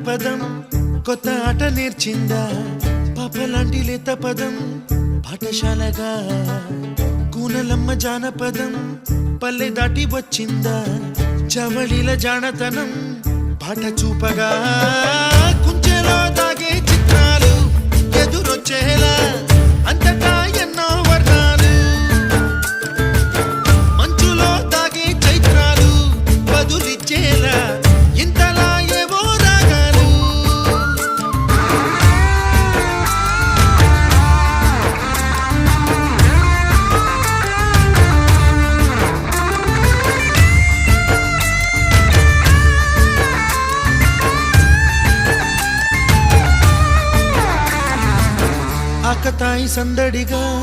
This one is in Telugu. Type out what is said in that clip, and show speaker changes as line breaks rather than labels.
జానపదం కొత్త ఆట నేర్చిందా పాపలాంటి లేత పదం పాఠశాలగా కూనలమ్మ జానపదం పల్లె దాటి వచ్చిందా చవళిల జానతనం పాట చూపగా కుంచెలో దాగే చిత్రాలు ఎదురొచ్చేలా అంతటా ఎన్నో వర్ణాలు మంచులో దాగే చైత్రాలు బదులిచ్చేలా ఇంతలా ఏవో రాగాలు ఆకతాయి సందడిగా